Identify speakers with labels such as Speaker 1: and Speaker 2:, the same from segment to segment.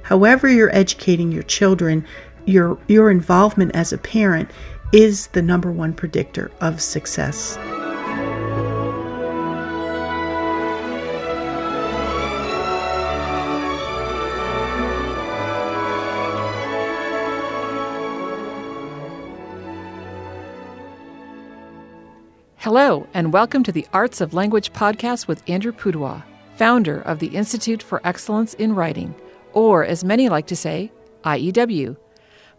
Speaker 1: however you're educating your children, your involvement as a parent is the number one predictor of success.
Speaker 2: Hello, and welcome to the Arts of Language podcast with Andrew Pudewa, founder of the Institute for Excellence in Writing, or as many like to say, IEW.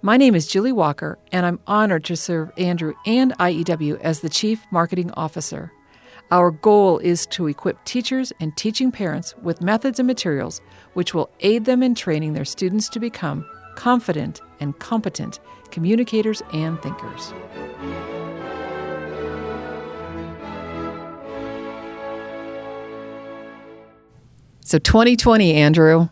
Speaker 2: My name is Julie Walker, and I'm honored to serve Andrew and IEW as the Chief Marketing Officer. Our goal is to equip teachers and teaching parents with methods and materials which will aid them in training their students to become confident and competent communicators and thinkers. So 2020, Andrew,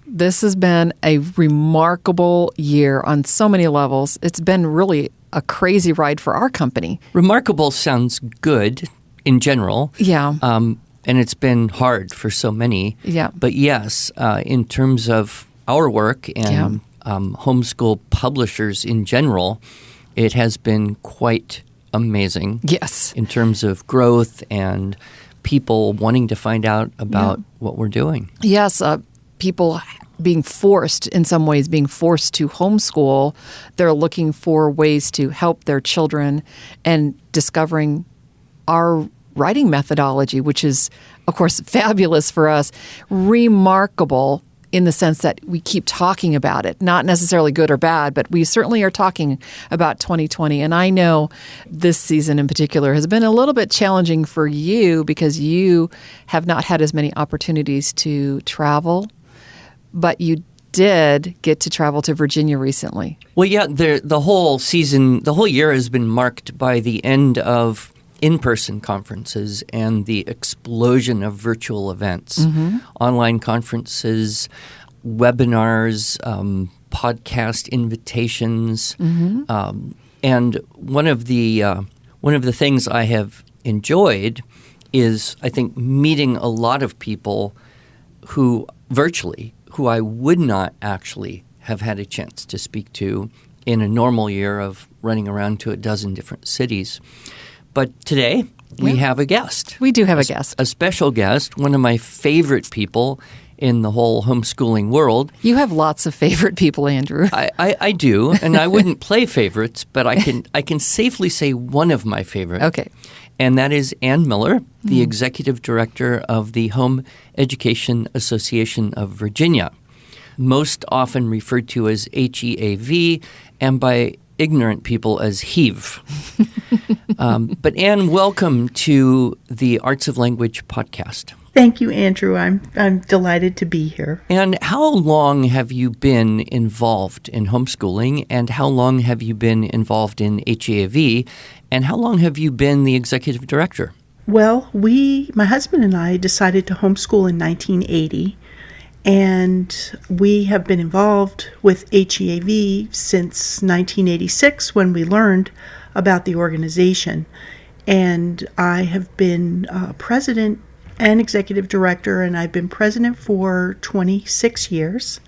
Speaker 2: this has been a remarkable year on so many levels. It's been really a crazy ride for our company.
Speaker 3: Remarkable sounds good in general.
Speaker 2: Yeah.
Speaker 3: And it's been hard for so many.
Speaker 2: Yeah.
Speaker 3: But yes, in terms of our work and homeschool publishers in general, it has been quite amazing.
Speaker 2: Yes.
Speaker 3: In terms of growth and people wanting to find out about what we're doing.
Speaker 2: Yes, people being forced to homeschool. They're looking for ways to help their children and discovering our writing methodology, which is, of course, fabulous for us, remarkable in the sense that we keep talking about it, not necessarily good or bad, but we certainly are talking about 2020. And I know this season in particular has been a little bit challenging for you because you have not had as many opportunities to travel, but you did get to travel to Virginia recently.
Speaker 3: Well, yeah, the whole season, the whole year has been marked by the end of in-person conferences and the explosion of virtual events, online conferences, webinars, podcast invitations, and one of the things I have enjoyed is, I think, meeting a lot of people who I would not actually have had a chance to speak to in a normal year of running around to a dozen different cities. But today, we have a guest.
Speaker 2: We do have a guest.
Speaker 3: A special guest, one of my favorite people in the whole homeschooling world.
Speaker 2: You have lots of favorite people, Andrew.
Speaker 3: I do, and I wouldn't play favorites, but I can safely say one of my favorites.
Speaker 2: Okay.
Speaker 3: And that is Ann Miller, the Executive Director of the Home Education Association of Virginia, most often referred to as HEAV, and by ignorant people as HEAV. But Ann, welcome to the Arts of Language podcast.
Speaker 1: Thank you, Andrew. I'm delighted to be here.
Speaker 3: And how long have you been involved in homeschooling, and how long have you been involved in HEAV, and how long have you been the executive director?
Speaker 1: Well, my husband and I decided to homeschool in 1980. And we have been involved with HEAV since 1986 when we learned about the organization. And I have been president and executive director, and I've been president for 26 years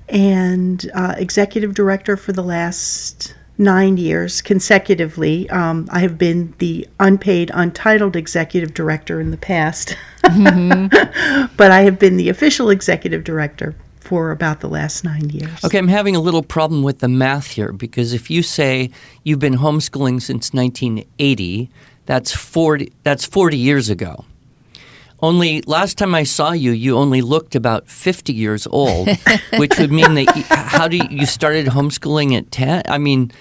Speaker 1: and executive director for the last 9 years consecutively. I have been the unpaid, untitled executive director in the past, but I have been the official executive director for about the last 9 years.
Speaker 3: Okay, I'm having a little problem with the math here, because if you say you've been homeschooling since 1980, that's 40 years ago. Only last time I saw you, you only looked about 50 years old, which would mean that you started homeschooling at 10? I mean,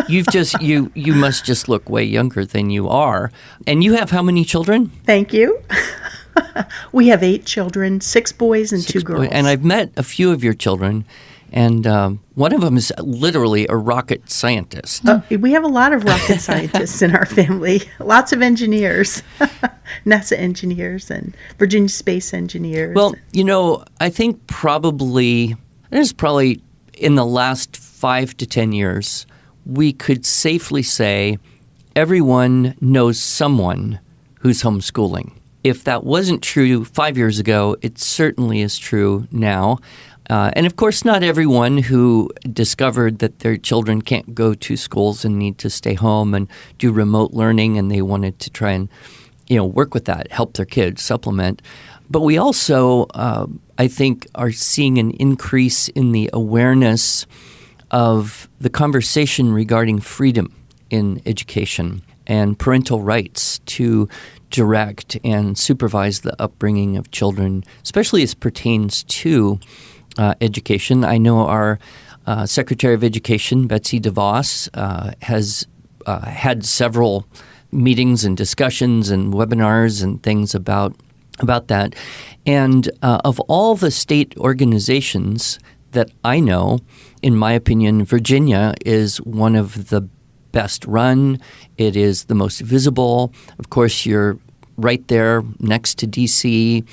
Speaker 3: you must just look way younger than you are. And you have how many children?
Speaker 1: Thank you. We have 8 children, 6 boys and 2 girls.
Speaker 3: And I've met a few of your children, and one of them is literally a rocket scientist.
Speaker 1: We have a lot of rocket scientists in our family, lots of engineers, NASA engineers and Virginia space engineers.
Speaker 3: Well, I think probably in the last 5 to 10 years, we could safely say everyone knows someone who's homeschooling. If that wasn't true 5 years ago, it certainly is true now. And of course, not everyone who discovered that their children can't go to schools and need to stay home and do remote learning, and they wanted to try and work with that, help their kids, supplement. But we also, I think, are seeing an increase in the awareness of the conversation regarding freedom in education and parental rights to direct and supervise the upbringing of children, especially as pertains to education. I know our Secretary of Education, Betsy DeVos, has had several meetings and discussions and webinars and things about that. And of all the state organizations that I know, in my opinion, Virginia is one of the best run. It is the most visible. Of course, you're right there next to D.C.,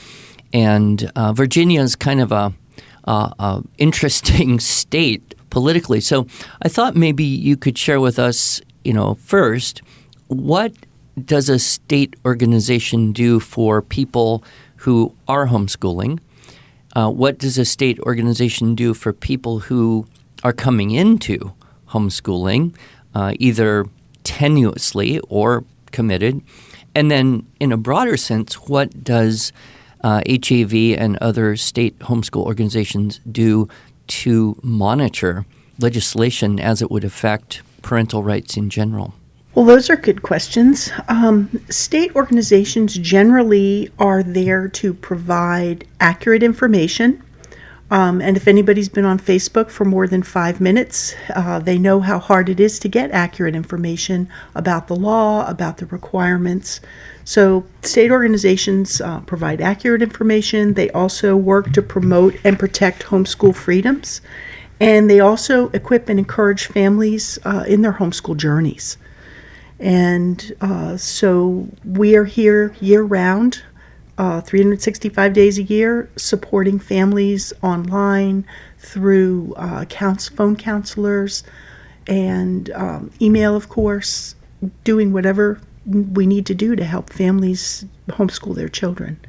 Speaker 3: and Virginia is kind of a interesting state politically. So I thought maybe you could share with us, first, what does a state organization do for people who are homeschooling? What does a state organization do for people who are coming into homeschooling, either tenuously or committed? And then in a broader sense, what does HEAV and other state homeschool organizations do to monitor legislation as it would affect parental rights in general?
Speaker 1: Well, those are good questions. State organizations generally are there to provide accurate information. And if anybody's been on Facebook for more than 5 minutes, they know how hard it is to get accurate information about the law, about the requirements. So state organizations provide accurate information. They also work to promote and protect homeschool freedoms. And they also equip and encourage families in their homeschool journeys. And so we are here year-round, 365 days a year, supporting families online through phone counselors and email, of course, doing whatever we need to do to help families homeschool their children.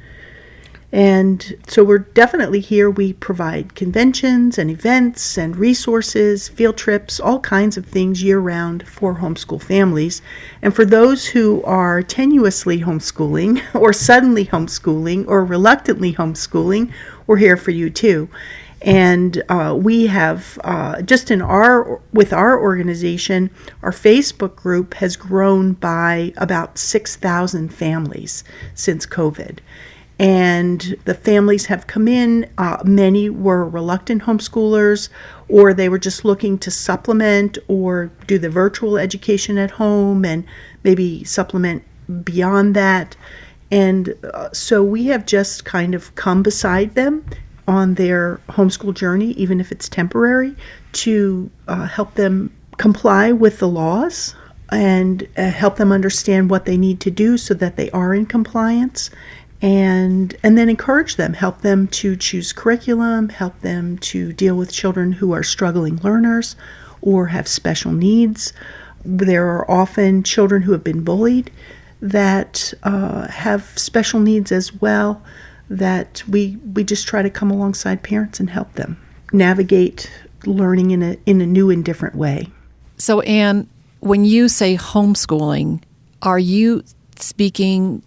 Speaker 1: And so we're definitely here. We provide conventions and events and resources, field trips, all kinds of things year-round for homeschool families. And for those who are tenuously homeschooling or suddenly homeschooling or reluctantly homeschooling, we're here for you too. And we have just with our organization, our Facebook group has grown by about 6,000 families since COVID. And the families have come in. Many were reluctant homeschoolers, or they were just looking to supplement or do the virtual education at home and maybe supplement beyond that. And so we have just kind of come beside them on their homeschool journey, even if it's temporary, to help them comply with the laws and help them understand what they need to do so that they are in compliance. And then encourage them, help them to choose curriculum, help them to deal with children who are struggling learners or have special needs. There are often children who have been bullied that have special needs as well, that we just try to come alongside parents and help them navigate learning in a new and different way.
Speaker 2: So, Anne, when you say homeschooling, are you speaking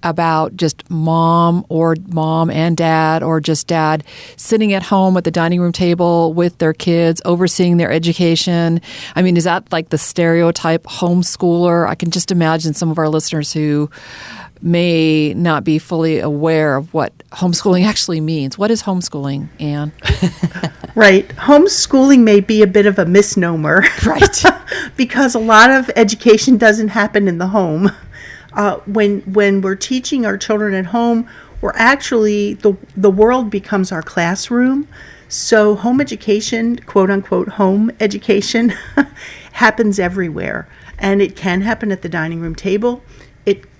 Speaker 2: about just mom and dad, or just dad sitting at home at the dining room table with their kids, overseeing their education? I mean, is that like the stereotype homeschooler? I can just imagine some of our listeners who may not be fully aware of what homeschooling actually means. What is homeschooling, Anne?
Speaker 1: Right. Homeschooling may be a bit of a misnomer.
Speaker 2: Right.
Speaker 1: Because a lot of education doesn't happen in the home. When we're teaching our children at home, we're actually, the world becomes our classroom. So home education, quote unquote home education, happens everywhere. And it can happen at the dining room table,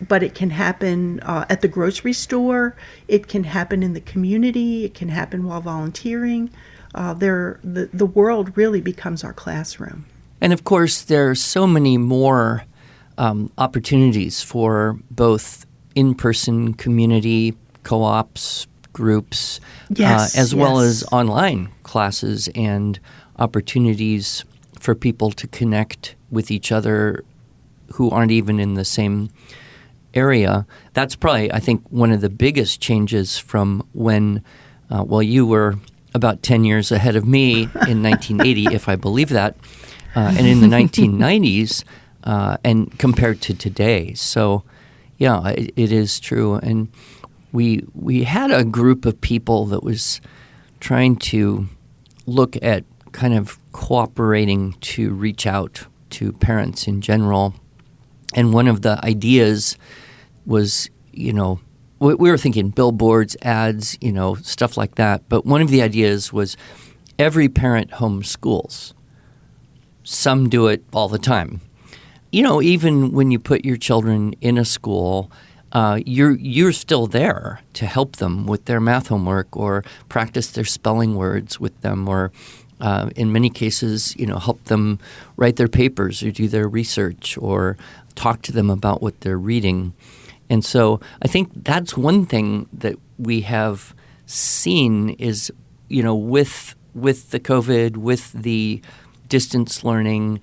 Speaker 1: but it can happen at the grocery store. It can happen in the community. It can happen while volunteering. The world really becomes our classroom.
Speaker 3: And of course, there are so many more opportunities for both in-person community co-ops, groups,
Speaker 1: Yes,
Speaker 3: as well
Speaker 1: yes.
Speaker 3: as online classes and opportunities for people to connect with each other who aren't even in the same area. That's probably, I think, one of the biggest changes from when, you were about 10 years ahead of me in 1980, if I believe that, and in the 1990s, and compared to today. So, yeah, it is true. And we had a group of people that was trying to look at kind of cooperating to reach out to parents in general. And one of the ideas was, we were thinking billboards, ads, stuff like that. But one of the ideas was every parent homeschools. Some do it all the time. Even when you put your children in a school, you're still there to help them with their math homework or practice their spelling words with them, or in many cases, help them write their papers or do their research or talk to them about what they're reading. And so I think that's one thing that we have seen is, with the COVID, with the distance learning,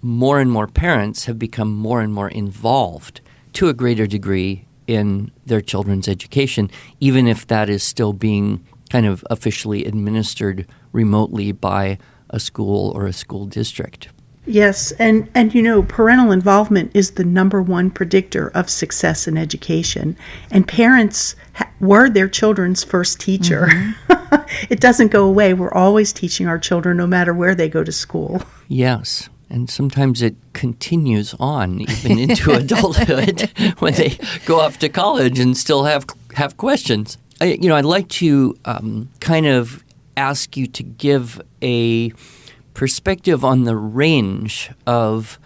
Speaker 3: more and more parents have become more and more involved to a greater degree in their children's education, even if that is still being kind of officially administered remotely by a school or a school district.
Speaker 1: Yes, and parental involvement is the number one predictor of success in education. And parents were their children's first teacher. Mm-hmm. It doesn't go away. We're always teaching our children no matter where they go to school.
Speaker 3: Yes, and sometimes it continues on even into adulthood when they go off to college and still have questions. I'd like to kind of ask you to give a perspective on the range of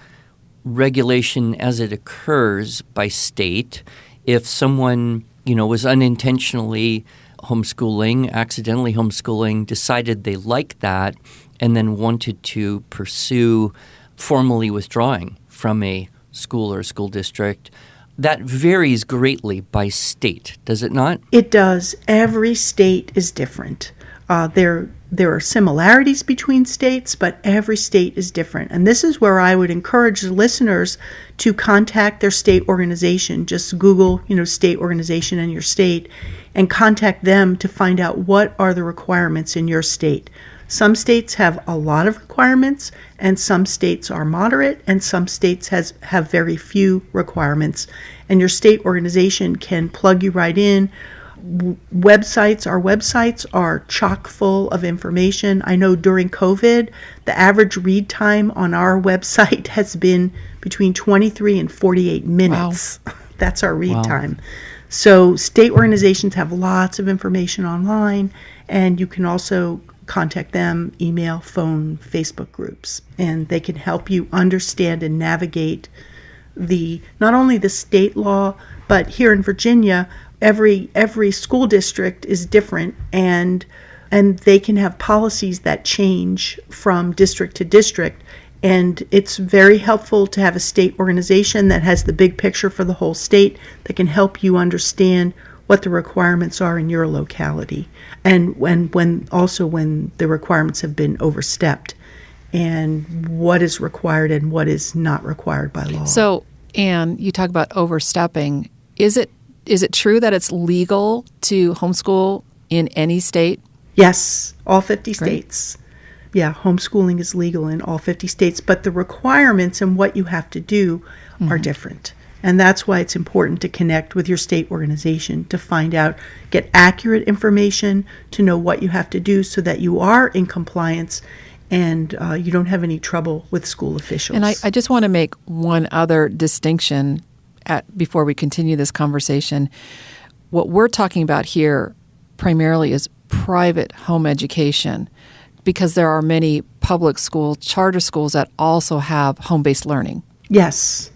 Speaker 3: regulation as it occurs by state. If someone, was unintentionally homeschooling, accidentally homeschooling, decided they liked that, and then wanted to pursue formally withdrawing from a school or a school district, that varies greatly by state, does it not?
Speaker 1: It does. Every state is different. There are similarities between states, but every state is different. And this is where I would encourage the listeners to contact their state organization. Just Google, state organization in your state and contact them to find out what are the requirements in your state. Some states have a lot of requirements, and some states are moderate, and some states have very few requirements. And your state organization can plug you right in. Our websites are chock full of information. I know during COVID, the average read time on our website has been between 23 and 48 minutes. Wow. That's our read time. So state organizations have lots of information online, and you can also contact them, email, phone, Facebook groups, and they can help you understand and navigate not only the state law, but here in Virginia, every school district is different, and they can have policies that change from district to district. And it's very helpful to have a state organization that has the big picture for the whole state that can help you understand what the requirements are in your locality, and when the requirements have been overstepped, and what is required and what is not required by law.
Speaker 2: So, Anne, you talk about overstepping. Is it true that it's legal to homeschool in any state?
Speaker 1: Yes, all 50
Speaker 2: Great.
Speaker 1: states. Yeah, homeschooling is legal in all 50 states, but the requirements and what you have to do are different. And that's why it's important to connect with your state organization to find out, get accurate information, to know what you have to do so that you are in compliance and you don't have any trouble with school officials.
Speaker 2: And I just want to make one other distinction before we continue this conversation. What we're talking about here primarily is private home education, because there are many public school charter schools that also have home-based learning.
Speaker 1: Yes.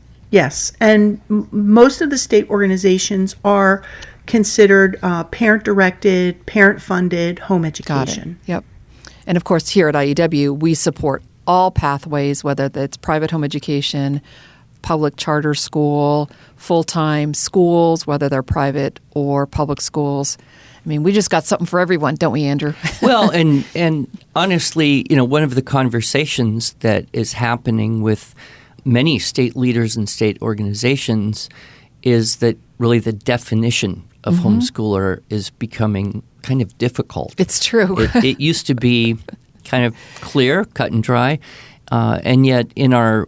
Speaker 1: And most of the state organizations are considered parent-directed, parent-funded home education.
Speaker 2: Got it. Yep. And of course, here at IEW, we support all pathways, whether that's private home education, public charter school, full-time schools, whether they're private or public schools. I mean, we just got something for everyone, don't we, Andrew?
Speaker 3: Well, and honestly, one of the conversations that is happening with many state leaders and state organizations is that really the definition of homeschooler is becoming kind of difficult.
Speaker 2: It's true.
Speaker 3: It used to be kind of clear, cut and dry, and yet in our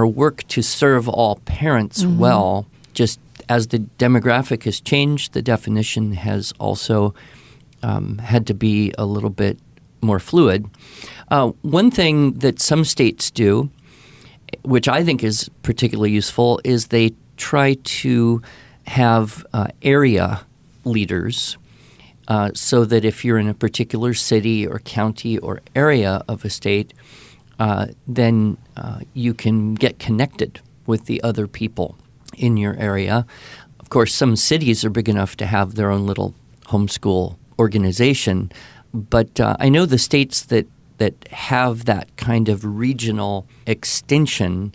Speaker 3: work to serve all parents well, just as the demographic has changed, the definition has also had to be a little bit more fluid. One thing that some states do, which I think is particularly useful, is they try to have area leaders so that if you're in a particular city or county or area of a state, then you can get connected with the other people in your area. Of course, some cities are big enough to have their own little homeschool organization, but I know the states that have that kind of regional extension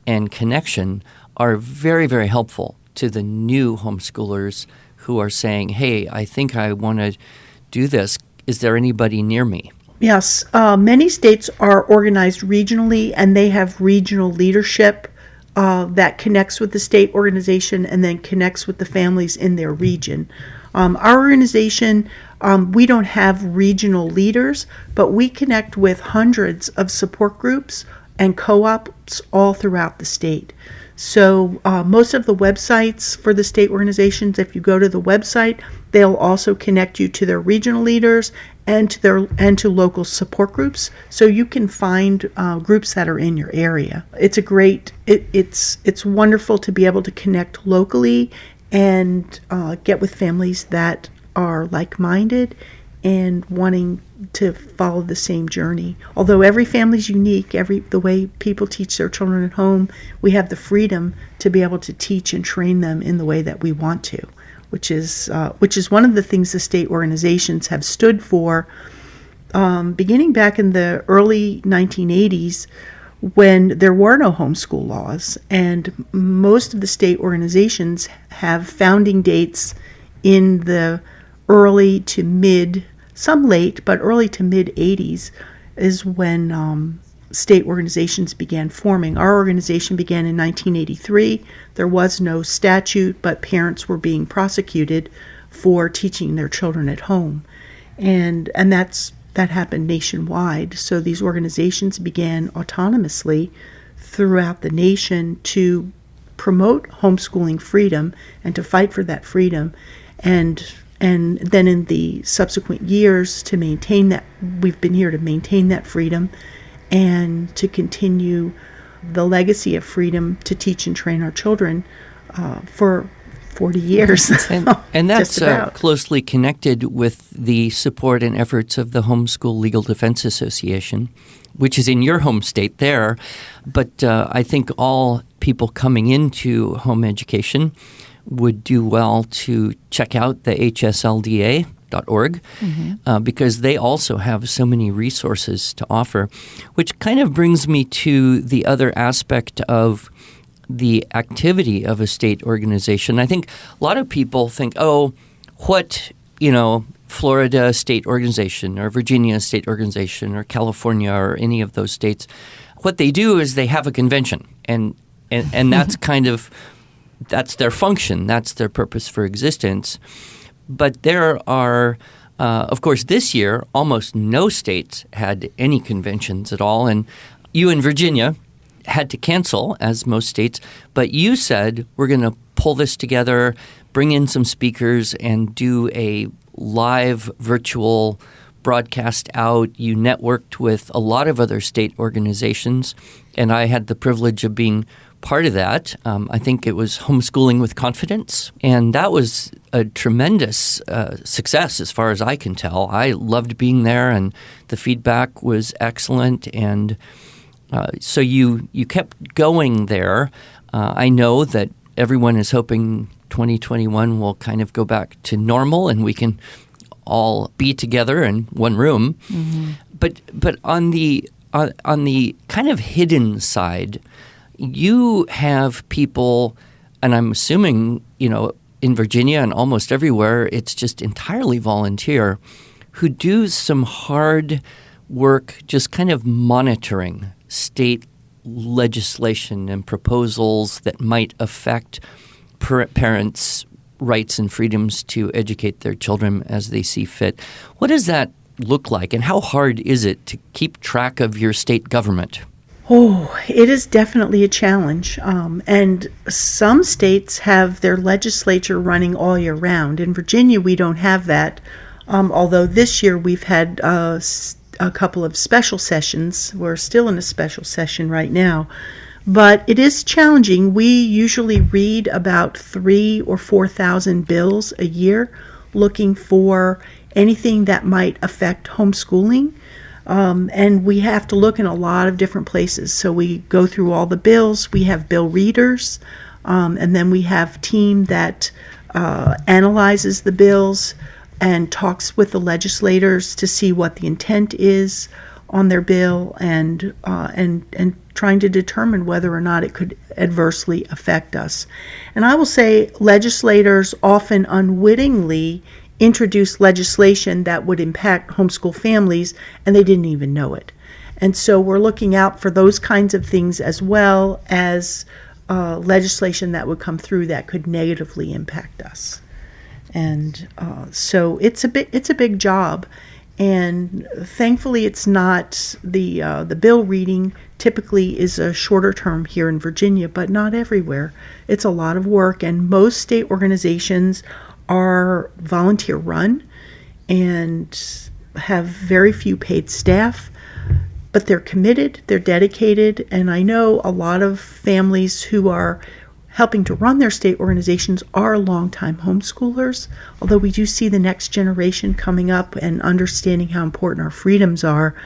Speaker 3: and connection are very, very helpful to the new homeschoolers who are saying, hey, I think I want to do this. Is there anybody near me?
Speaker 1: Yes, many states are organized regionally, and they have regional leadership that connects with the state organization and then connects with the families in their region. Our organization, we don't have regional leaders, but we connect with hundreds of support groups and co-ops all throughout the state. So most of the websites for the state organizations, if you go to the website, they'll also connect you to their regional leaders and to local support groups, so you can find groups that are in your area. It's it's wonderful to be able to connect locally and get with families that are like-minded and wanting to follow the same journey. Although every family's unique, the way people teach their children at home, we have the freedom to be able to teach and train them in the way that we want to, which is one of the things the state organizations have stood for, beginning back in the early 1980s when there were no homeschool laws, and most of the state organizations have founding dates in the early to mid, some late, but early to mid 80s is when state organizations began forming. Our organization began in 1983. There was no statute, but parents were being prosecuted for teaching their children at home. And that happened nationwide. So these organizations began autonomously throughout the nation to promote homeschooling freedom and to fight for that freedom. And then in the subsequent years to maintain that, we've been here to maintain that freedom and to continue the legacy of freedom to teach and train our children for 40 years.
Speaker 3: And that's closely connected with the support and efforts of the Homeschool Legal Defense Association, which is in your home state there. But I think all people coming into home education would do well to check out the hslda.org because they also have so many resources to offer, which kind of brings me to the other aspect of the activity of a state organization. I think a lot of people think, Florida state organization or Virginia state organization or California or any of those states, what they do is they have a convention and that's kind of that's their function. That's their purpose for existence. But there are, of course, this year, almost no states had any conventions at all. And you in Virginia had to cancel, as most states. But you said, we're going to pull this together, bring in some speakers, and do a live virtual broadcast out. You networked with a lot of other state organizations. And I had the privilege of being part of that. I think it was Homeschooling with Confidence, and that was a tremendous success as far as I can tell. I loved being there, and the feedback was excellent, and so you kept going there. I know that everyone is hoping 2021 will kind of go back to normal, and we can all be together in one room. Mm-hmm. But on the kind of hidden side, you have people, and I'm assuming, in Virginia and almost everywhere, it's just entirely volunteer, who do some hard work just kind of monitoring state legislation and proposals that might affect parents' rights and freedoms to educate their children as they see fit. What does that look like, and how hard is it to keep track of your state government?
Speaker 1: Oh, it is definitely a challenge. And some states have their legislature running all year round. In Virginia, we don't have that. Although this year we've had a couple of special sessions. We're still in a special session right now. But it is challenging. We usually read about 3,000 or 4,000 bills a year looking for anything that might affect homeschooling. And we have to look in a lot of different places. So we go through all the bills. We have bill readers, and then we have a team that analyzes the bills and talks with the legislators to see what the intent is on their bill, and trying to determine whether or not it could adversely affect us. And I will say legislators often unwittingly introduce legislation that would impact homeschool families, and they didn't even know it. And so we're looking out for those kinds of things, as well as legislation that would come through that could negatively impact us. And so it's a big job. And thankfully, it's not the bill reading typically is a shorter term here in Virginia, but not everywhere. It's a lot of work, and most state organizations are volunteer run and have very few paid staff, but they're committed, they're dedicated, and I know a lot of families who are helping to run their state organizations are longtime homeschoolers, although we do see the next generation coming up and understanding how important our freedoms are.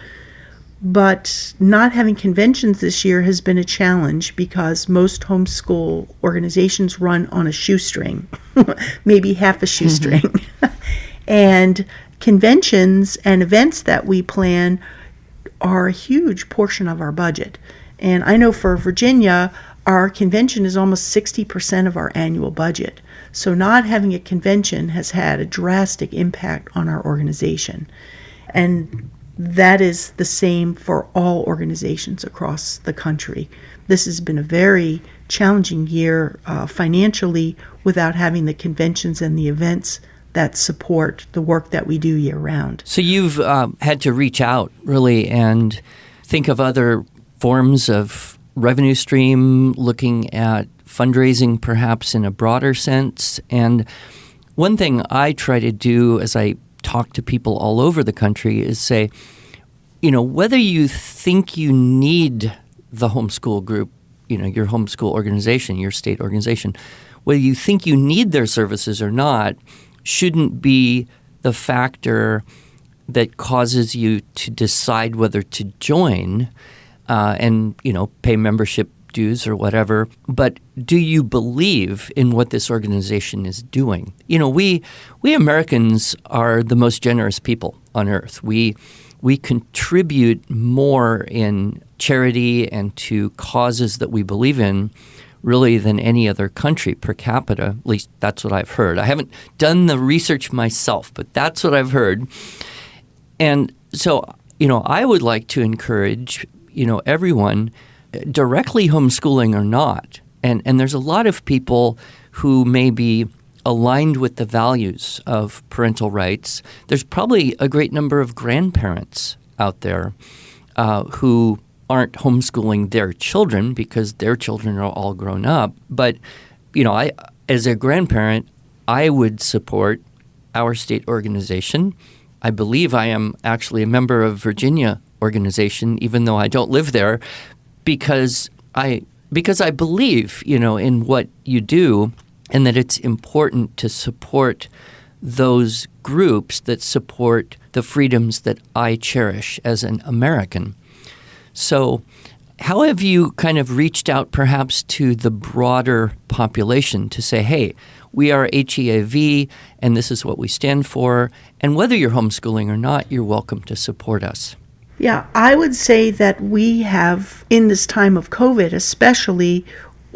Speaker 1: But not having conventions this year has been a challenge because most homeschool organizations run on a shoestring, maybe half a shoestring. And conventions and events that we plan are a huge portion of our budget. And I know for Virginia, our convention is almost 60% of our annual budget. So not having a convention has had a drastic impact on our organization. And that is the same for all organizations across the country. This has been a very challenging year financially without having the conventions and the events that support the work that we do year round.
Speaker 3: So you've had to reach out really and think of other forms of revenue stream, looking at fundraising perhaps in a broader sense. And one thing I try to do as I talk to people all over the country is say, whether you think you need the homeschool group, your homeschool organization, your state organization, whether you think you need their services or not, shouldn't be the factor that causes you to decide whether to join and pay membership dues or whatever. But do you believe in what this organization is doing? We Americans are the most generous people on earth. We contribute more in charity and to causes that we believe in really than any other country per capita. At least that's what I've heard. I haven't done the research myself, but that's what I've heard. And so, I would like to encourage everyone, directly homeschooling or not. And there's a lot of people who may be aligned with the values of parental rights. There's probably a great number of grandparents out there who aren't homeschooling their children because their children are all grown up. But, I, as a grandparent, I would support our state organization. I believe I am actually a member of Virginia organization, even though I don't live there, because I believe, in what you do, and that it's important to support those groups that support the freedoms that I cherish as an American. So how have you kind of reached out perhaps to the broader population to say, hey, we are HEAV, and this is what we stand for, and whether you're homeschooling or not, you're welcome to support us?
Speaker 1: Yeah, I would say that we have, in this time of COVID especially,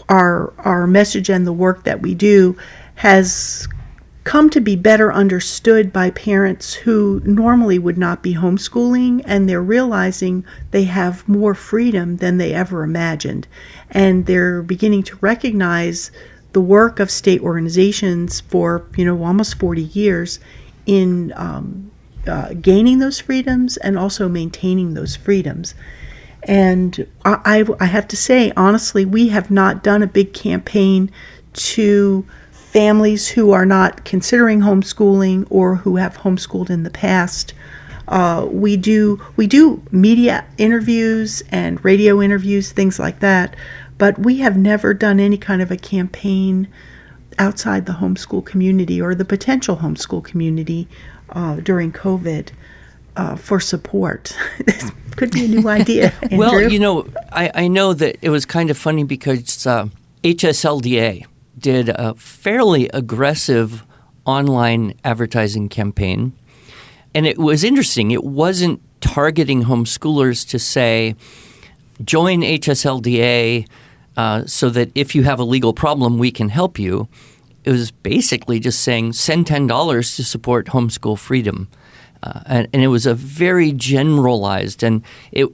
Speaker 1: our message and the work that we do has come to be better understood by parents who normally would not be homeschooling, and they're realizing they have more freedom than they ever imagined. And they're beginning to recognize the work of state organizations for, almost 40 years in gaining those freedoms and also maintaining those freedoms. And I have to say, honestly, we have not done a big campaign to families who are not considering homeschooling or who have homeschooled in the past. We do media interviews and radio interviews, things like that, but we have never done any kind of a campaign outside the homeschool community or the potential homeschool community during COVID for support. This could be a new idea, Andrew.
Speaker 3: Well, I know that it was kind of funny because HSLDA did a fairly aggressive online advertising campaign. And it was interesting. It wasn't targeting homeschoolers to say, join HSLDA so that if you have a legal problem, we can help you. It was basically just saying, send $10 to support homeschool freedom. And it was a very generalized, and it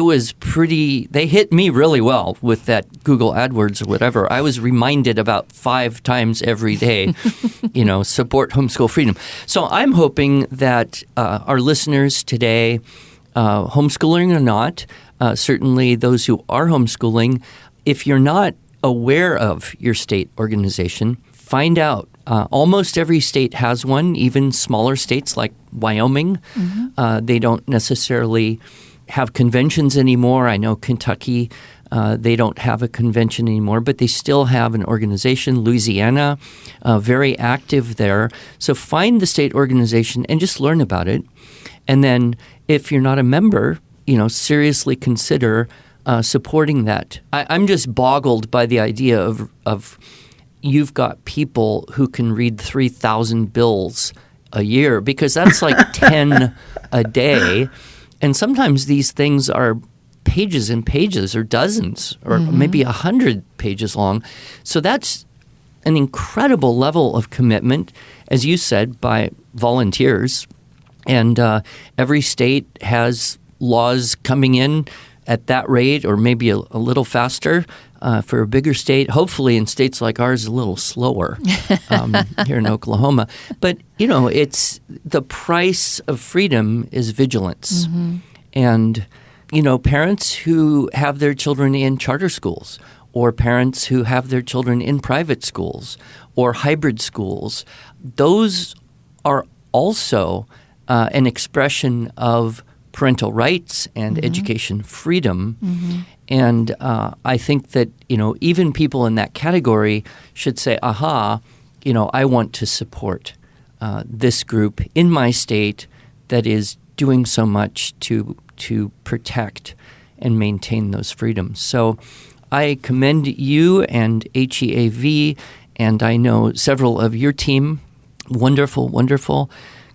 Speaker 3: was pretty, they hit me really well with that Google AdWords or whatever. I was reminded about 5 times every day, support homeschool freedom. So I'm hoping that our listeners today, homeschooling or not, certainly those who are homeschooling, if you're not aware of your state organization, find out. Almost every state has one, even smaller states like Wyoming. Mm-hmm. They don't necessarily have conventions anymore. I know Kentucky, they don't have a convention anymore, but they still have an organization. Louisiana, very active there. So find the state organization and just learn about it. And then if you're not a member, seriously consider supporting that. I'm just boggled by the idea of you've got people who can read 3,000 bills a year, because that's like 10 a day. And sometimes these things are pages and pages or dozens or maybe 100 pages long. So that's an incredible level of commitment, as you said, by volunteers. And every state has laws coming in at that rate or maybe a little faster. For a bigger state, hopefully in states like ours, a little slower here in Oklahoma. But, it's the price of freedom is vigilance. Mm-hmm. And, parents who have their children in charter schools or parents who have their children in private schools or hybrid schools, those are also an expression of parental rights and education freedom. Mm-hmm. And I think that, even people in that category should say, I want to support this group in my state that is doing so much to protect and maintain those freedoms. So I commend you and HEAV, and I know several of your team, wonderful, wonderful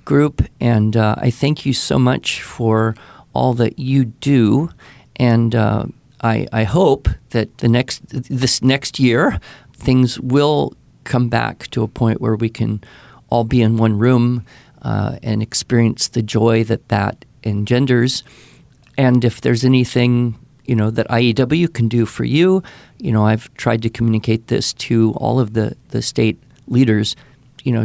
Speaker 3: group, and I thank you so much for all that you do. And I hope that this next year things will come back to a point where we can all be in one room and experience the joy that engenders. And if there's anything that IEW can do for you, I've tried to communicate this to all of the state leaders.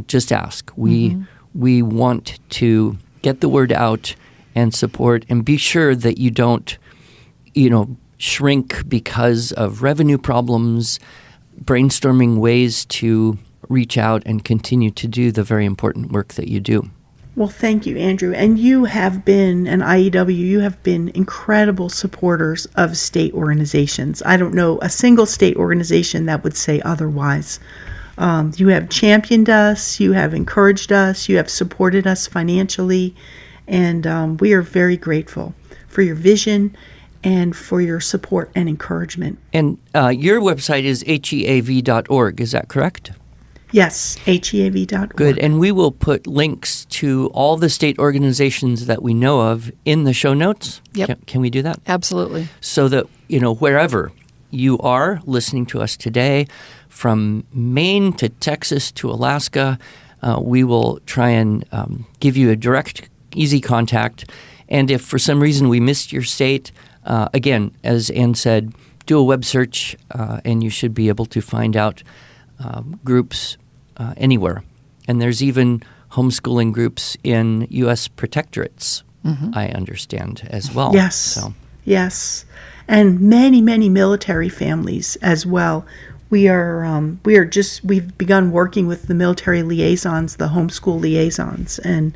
Speaker 3: Just ask. We want to get the word out and support, and be sure that you don't, shrink because of revenue problems, brainstorming ways to reach out and continue to do the very important work that you do.
Speaker 1: Well, thank you, Andrew. And you have been, and IEW, you have been incredible supporters of state organizations. I don't know a single state organization that would say otherwise. You have championed us, you have encouraged us, you have supported us financially, and we are very grateful for your vision and for your support and encouragement.
Speaker 3: And your website is heav.org, is that correct?
Speaker 1: Yes, HEAV.org.
Speaker 3: Good. And we will put links to all the state organizations that we know of in the show notes.
Speaker 2: Yep.
Speaker 3: Can we do that?
Speaker 2: Absolutely.
Speaker 3: So that, wherever you are listening to us today, from Maine to Texas to Alaska, we will try and give you a direct, easy contact. And if for some reason we missed your state, again, as Ann said, do a web search and you should be able to find out groups anywhere. And there's even homeschooling groups in U.S. protectorates, I understand, as well.
Speaker 1: Yes, yes. And many, many military families as well. We've begun working with the military liaisons, the homeschool liaisons, and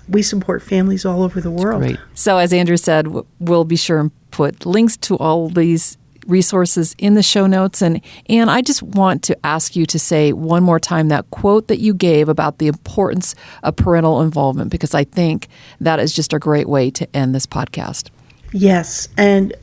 Speaker 1: we support families all over the world.
Speaker 3: Great.
Speaker 2: So as Andrew said, we'll be sure and put links to all these resources in the show notes. And I just want to ask you to say one more time that quote that you gave about the importance of parental involvement, because I think that is just a great way to end this podcast.
Speaker 1: Yes, and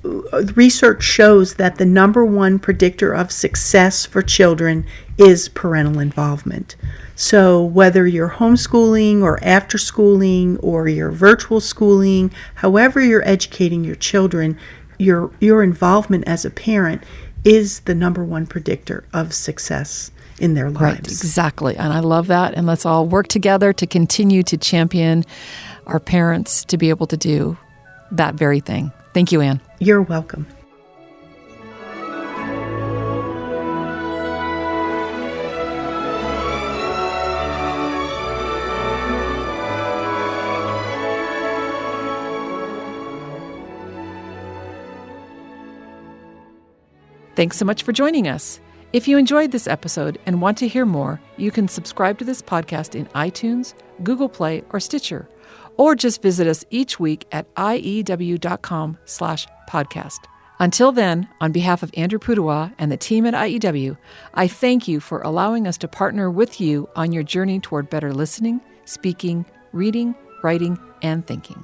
Speaker 1: research shows that the number one predictor of success for children is parental involvement. So whether you're homeschooling or after schooling or you're virtual schooling, however you're educating your children, your involvement as a parent is the number one predictor of success in their lives.
Speaker 2: Right, exactly. And I love that. And let's all work together to continue to champion our parents to be able to do that very thing. Thank you, Ann.
Speaker 1: You're welcome.
Speaker 2: Thanks so much for joining us. If you enjoyed this episode and want to hear more, you can subscribe to this podcast in iTunes, Google Play, or Stitcher, or just visit us each week at iew.com/podcast. Until then, on behalf of Andrew Pudewa and the team at IEW, I thank you for allowing us to partner with you on your journey toward better listening, speaking, reading, writing, and thinking.